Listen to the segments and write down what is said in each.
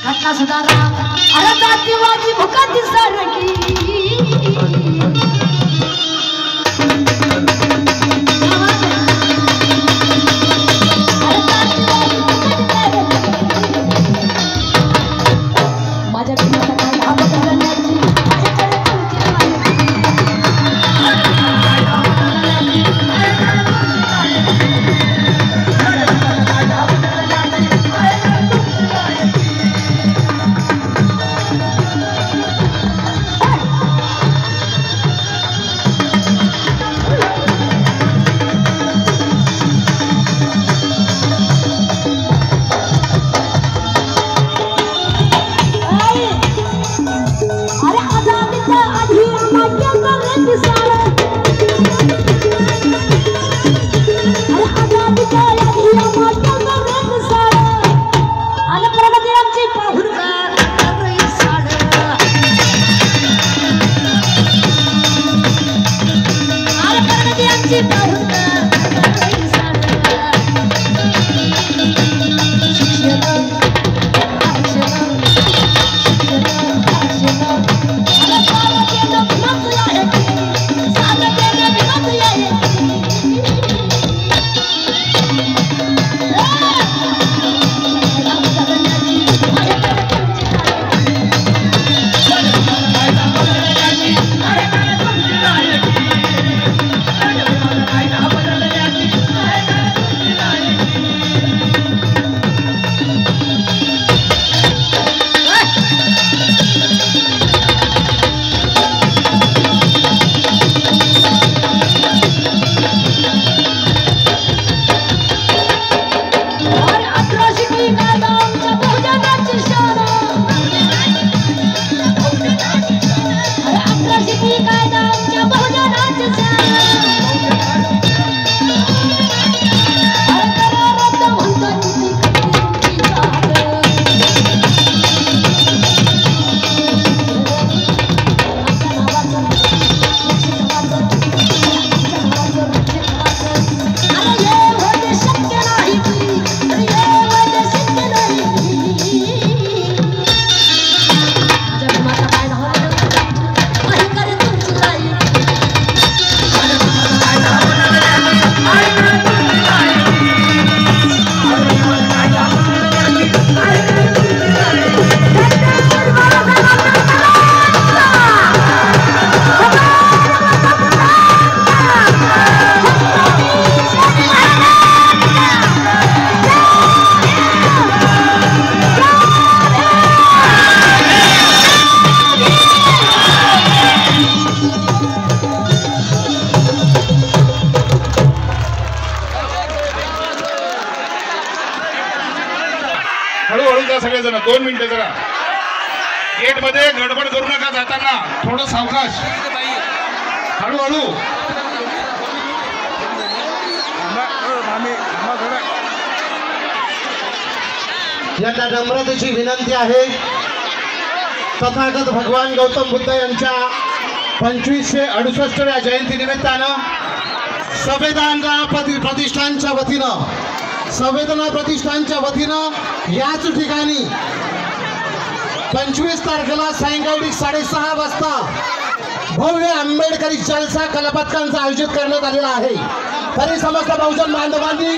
घटना सुधारा अरे जातीवादी भुकत सरकी सगळेजण 2 मिनिटं जरा गेट मध्ये गडबड करू नका जाताना थोडं सावकाश हळूहळू यांना नम्रतेची विनंती आहे तथागत भगवान गौतम बुद्ध यांच्या 2568व्या जयंती निमित्तानं संवेदना प्रतिष्ठानच्या वतीनं याच ठिकाणी 25 तारखेला सायंकाळी 6:30 वाजता भव्य आंबेडकरी जलसा कलापथकांचं आयोजित करण्यात आलेला आहे। तरी समस्त बहुजन बांधवांनी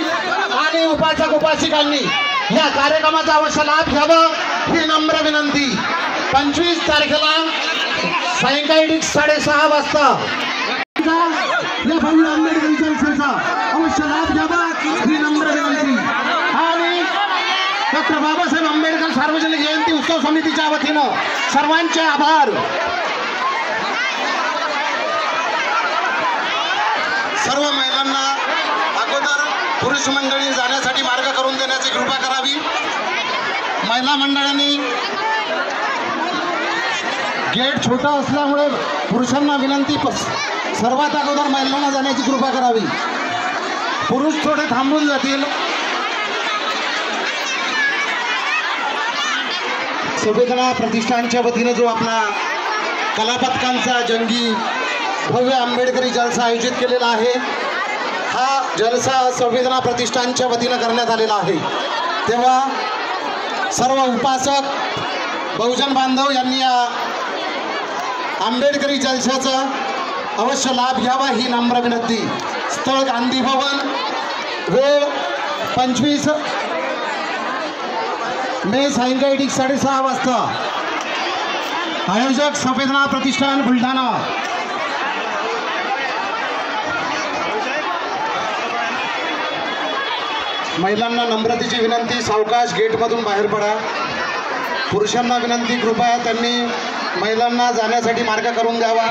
आणि उपासक उपासिकांनी या कार्यक्रमाचा अवश्य लाभ घ्यावा ही नम्र विनंती। 25 तारखेला सायंकाळी 6:30 वाजता या भव्य आंबेडकरी जलसेचा अवश्य लाभ घ्यावा ही नम्र विनंती। आणि डॉक्टर बाबासाहेब आंबेडकर सार्वजनिक जयंती उत्सव समितीच्या वतीनं सर्वांचे आभार। सर्व महिलांना अगोदर पुरुष मंडळी जाण्यासाठी मार्ग करून देण्याची कृपा करावी। महिला मंडळांनी गेट छोटा असल्यामुळे पुरुषांना विनंती सर्वात अगोदर महिलांना जाण्याची कृपा करावी। पुरुष थोडे थांबून जातील। संवेदना प्रतिष्ठानच्या वतीने जो आपला कलापथकांचा जंगी भव्य आंबेडकरी जलसा आयोजित केलेला आहे, हा जलसा संवेदना प्रतिष्ठानच्या वतीने करण्यात आलेला आहे। तेव्हा सर्व उपासक बहुजन बांधव यांनी या आंबेडकरी जलशाचा अवश्य लाभ घ्यावा ही नम्र विनंती. स्थळ गांधी भवन, वेळ 25 मे सायंकाळी 6:30 वाजता. आयोजक संवेदना प्रतिष्ठान बुलढाणा. महिलांना नम्रतेची विनंती, सावकाश गेटमधून बाहेर पडा. पुरुषांना विनंती, कृपया त्यांनी महिलांना जाण्यासाठी मार्ग करून द्यावा.